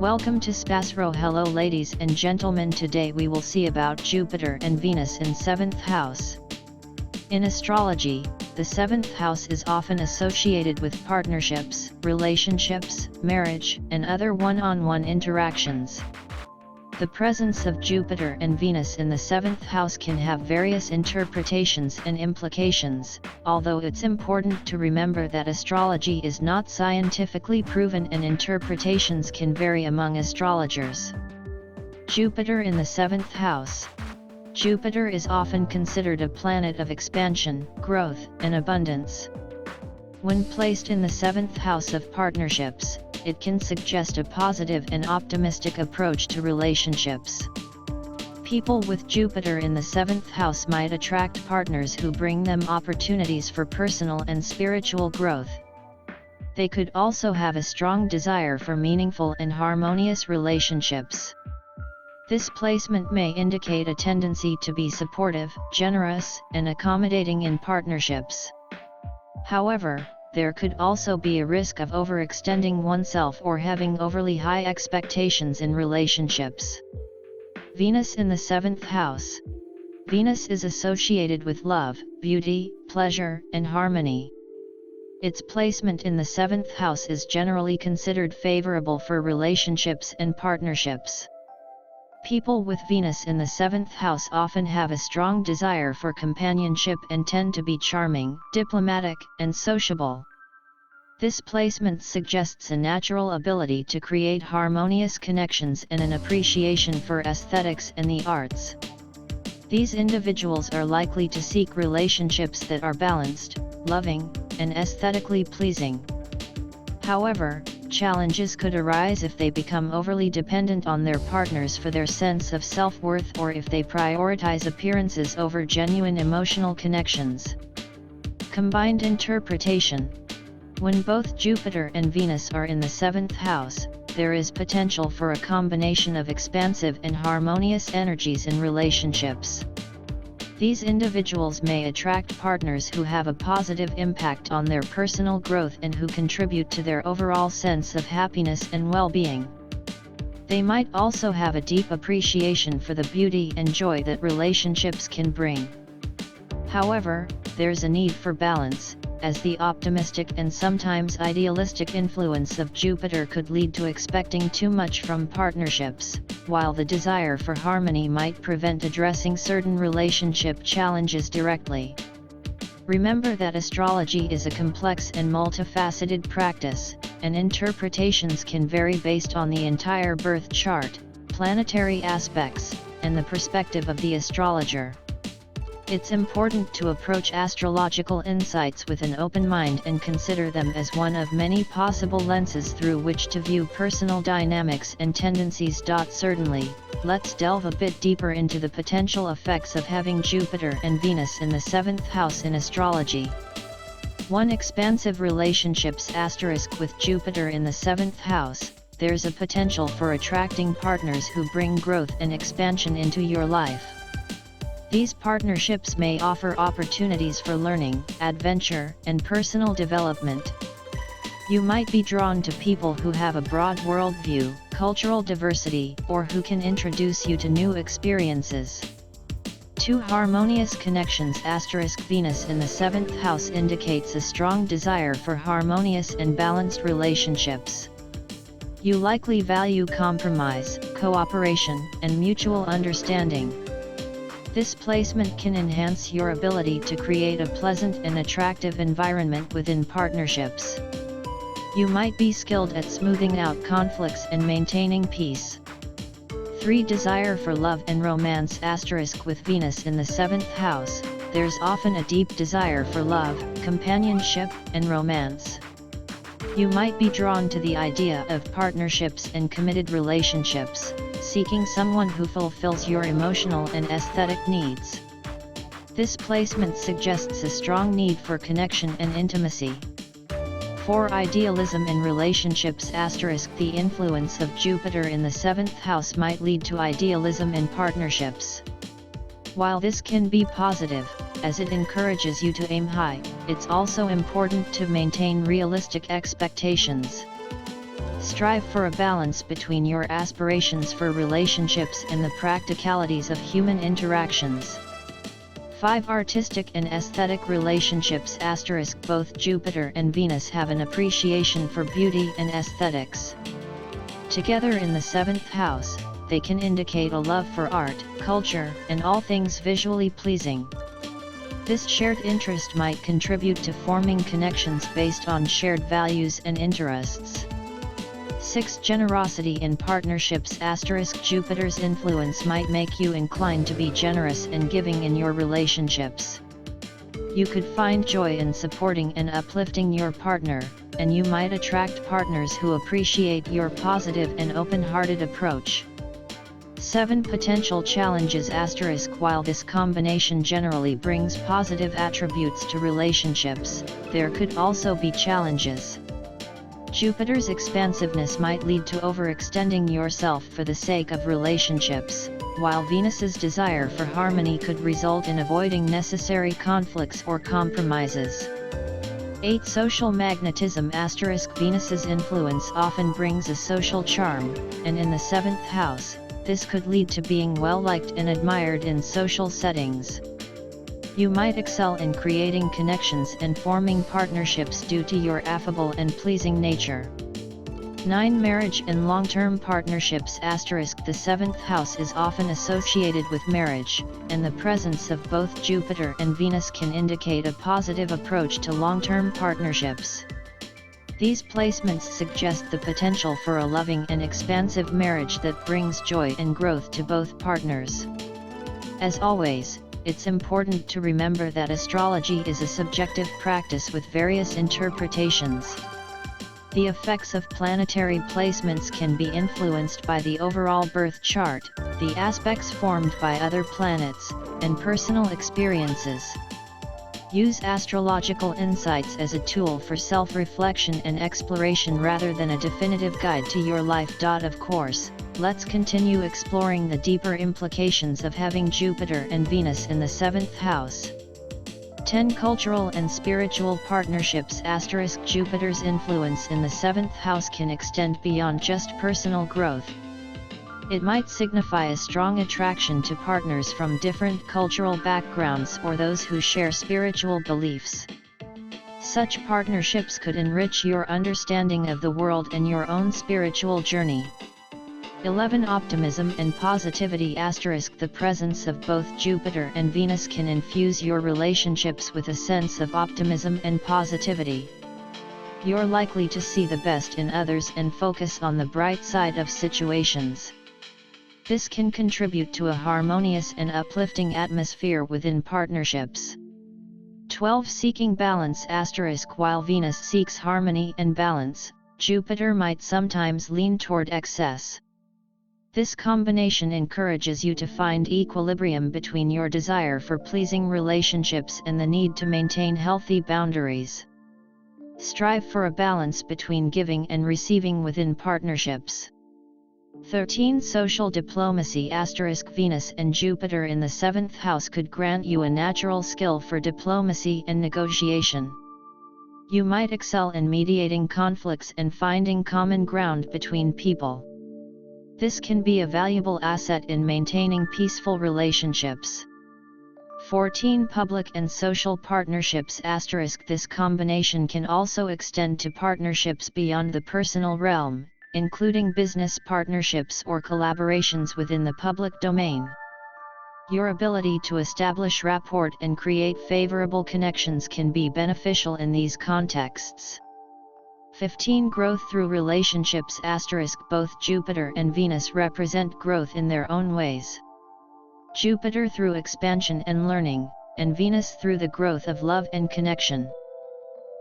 Welcome to SPASRO. Hello ladies and gentlemen, today we will see about Jupiter and Venus in 7th house. In astrology, the 7th house is often associated with partnerships, relationships, marriage, and other one-on-one interactions. The presence of Jupiter and Venus in the 7th house can have various interpretations and implications, although it's important to remember that astrology is not scientifically proven and interpretations can vary among astrologers. Jupiter in the 7th house. Jupiter is often considered a planet of expansion, growth, and abundance. When placed in the 7th house of partnerships, it can suggest a positive and optimistic approach to relationships. People with Jupiter in the 7th house might attract partners who bring them opportunities for personal and spiritual growth. They could also have a strong desire for meaningful and harmonious relationships. This placement may indicate a tendency to be supportive, generous, and accommodating in partnerships. However, there could also be a risk of overextending oneself or having overly high expectations in relationships. Venus in the 7th house. Venus is associated with love, beauty, pleasure, and harmony. Its placement in the 7th house is generally considered favorable for relationships and partnerships. People with Venus in the 7th house often have a strong desire for companionship and tend to be charming, diplomatic, and sociable. This placement suggests a natural ability to create harmonious connections and an appreciation for aesthetics and the arts. These individuals are likely to seek relationships that are balanced, loving, and aesthetically pleasing. However, challenges could arise if they become overly dependent on their partners for their sense of self-worth or if they prioritize appearances over genuine emotional connections. Combined interpretation. When both Jupiter and Venus are in the 7th house, there is potential for a combination of expansive and harmonious energies in relationships. These individuals may attract partners who have a positive impact on their personal growth and who contribute to their overall sense of happiness and well-being. They might also have a deep appreciation for the beauty and joy that relationships can bring. However, there's a need for balance, as the optimistic and sometimes idealistic influence of Jupiter could lead to expecting too much from partnerships, while the desire for harmony might prevent addressing certain relationship challenges directly. Remember that astrology is a complex and multifaceted practice, and interpretations can vary based on the entire birth chart, planetary aspects, and the perspective of the astrologer. It's important to approach astrological insights with an open mind and consider them as one of many possible lenses through which to view personal dynamics and tendencies. Certainly, let's delve a bit deeper into the potential effects of having Jupiter and Venus in the 7th house in astrology. 1. Expansive relationships. With Jupiter in the 7th house, there's a potential for attracting partners who bring growth and expansion into your life. These partnerships may offer opportunities for learning, adventure, and personal development. You might be drawn to people who have a broad worldview, cultural diversity, or who can introduce you to new experiences. 2. Harmonious connections. Venus in the 7th house indicates a strong desire for harmonious and balanced relationships. You likely value compromise, cooperation, and mutual understanding. This placement can enhance your ability to create a pleasant and attractive environment within partnerships. You might be skilled at smoothing out conflicts and maintaining peace. 3. Desire for love and romance. With Venus in the 7th house, there's often a deep desire for love, companionship, and romance. You might be drawn to the idea of partnerships and committed relationships, seeking someone who fulfills your emotional and aesthetic needs. This placement suggests a strong need for connection and intimacy. 4. Idealism in relationships. The influence of Jupiter in the 7th house might lead to idealism in partnerships. While this can be positive, as it encourages you to aim high, it's also important to maintain realistic expectations. Strive for a balance between your aspirations for relationships and the practicalities of human interactions. 5. Artistic and aesthetic relationships *. Both Jupiter and Venus have an appreciation for beauty and aesthetics. Together in the 7th house, they can indicate a love for art, culture, and all things visually pleasing. This shared interest might contribute to forming connections based on shared values and interests. 6. Generosity in partnerships * Jupiter's influence might make you inclined to be generous and giving in your relationships. You could find joy in supporting and uplifting your partner, and you might attract partners who appreciate your positive and open-hearted approach. 7. Potential challenges * While this combination generally brings positive attributes to relationships, there could also be challenges. Jupiter's expansiveness might lead to overextending yourself for the sake of relationships, while Venus's desire for harmony could result in avoiding necessary conflicts or compromises. 8. Social magnetism * Venus's influence often brings a social charm, and in the 7th house, this could lead to being well-liked and admired in social settings. You might excel in creating connections and forming partnerships due to your affable and pleasing nature. 9. Marriage and long-term partnerships * The 7th house is often associated with marriage, and the presence of both Jupiter and Venus can indicate a positive approach to long-term partnerships. These placements suggest the potential for a loving and expansive marriage that brings joy and growth to both partners. As always, it's important to remember that astrology is a subjective practice with various interpretations. The effects of planetary placements can be influenced by the overall birth chart, the aspects formed by other planets, and personal experiences. Use astrological insights as a tool for self-reflection and exploration rather than a definitive guide to your life. Of course, let's continue exploring the deeper implications of having Jupiter and Venus in the 7th house. 10. Cultural and spiritual partnerships * Jupiter's influence in the 7th house can extend beyond just personal growth. It might signify a strong attraction to partners from different cultural backgrounds or those who share spiritual beliefs. Such partnerships could enrich your understanding of the world and your own spiritual journey. 11. Optimism and positivity * The presence of both Jupiter and Venus can infuse your relationships with a sense of optimism and positivity. You're likely to see the best in others and focus on the bright side of situations. This can contribute to a harmonious and uplifting atmosphere within partnerships. 12. Seeking balance * While Venus seeks harmony and balance, Jupiter might sometimes lean toward excess. This combination encourages you to find equilibrium between your desire for pleasing relationships and the need to maintain healthy boundaries. Strive for a balance between giving and receiving within partnerships. 13. Social diplomacy * Venus and Jupiter in the 7th house could grant you a natural skill for diplomacy and negotiation. You might excel in mediating conflicts and finding common ground between people. This can be a valuable asset in maintaining peaceful relationships. 14. Public and social partnerships * This combination can also extend to partnerships beyond the personal realm, including business partnerships or collaborations within the public domain. Your ability to establish rapport and create favorable connections can be beneficial in these contexts. 15. Growth through relationships * Both Jupiter and Venus represent growth in their own ways. Jupiter through expansion and learning, and Venus through the growth of love and connection.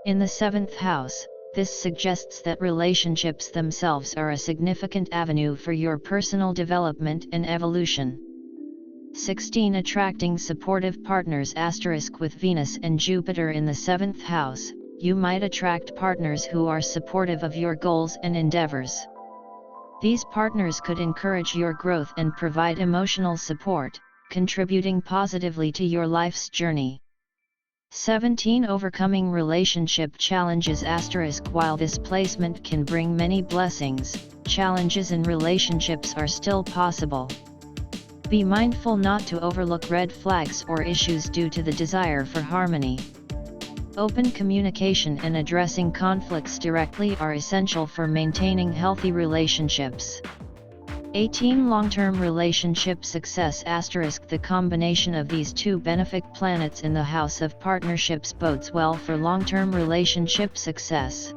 In the 7th house, this suggests that relationships themselves are a significant avenue for your personal development and evolution. 16. Attracting supportive partners * With Venus and Jupiter in the 7th house, you might attract partners who are supportive of your goals and endeavors. These partners could encourage your growth and provide emotional support, contributing positively to your life's journey. 17 Overcoming relationship challenges *. While this placement can bring many blessings, challenges in relationships are still possible. Be mindful not to overlook red flags or issues due to the desire for harmony. Open communication and addressing conflicts directly are essential for maintaining healthy relationships. 18 Long-term relationship success *. The combination of these two benefic planets in the house of partnerships bodes well for long-term relationship success.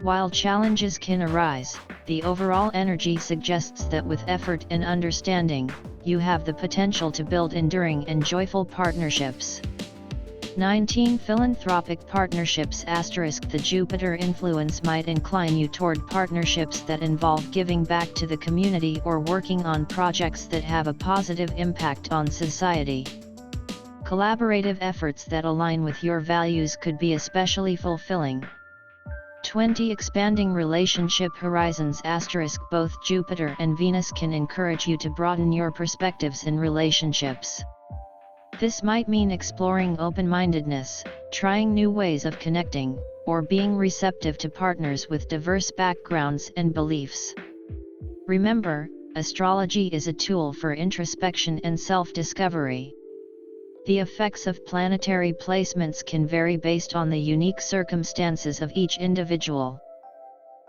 While challenges can arise, the overall energy suggests that with effort and understanding, you have the potential to build enduring and joyful partnerships. 19 Philanthropic partnerships *. The Jupiter influence might incline you toward partnerships that involve giving back to the community or working on projects that have a positive impact on society. Collaborative efforts that align with your values could be especially fulfilling. 20 Expanding relationship horizons *. Both Jupiter and Venus can encourage you to broaden your perspectives in relationships. This might mean exploring open-mindedness, trying new ways of connecting, or being receptive to partners with diverse backgrounds and beliefs. Remember, astrology is a tool for introspection and self-discovery. The effects of planetary placements can vary based on the unique circumstances of each individual.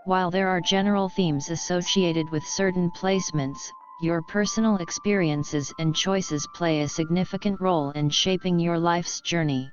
While there are general themes associated with certain placements, your personal experiences and choices play a significant role in shaping your life's journey.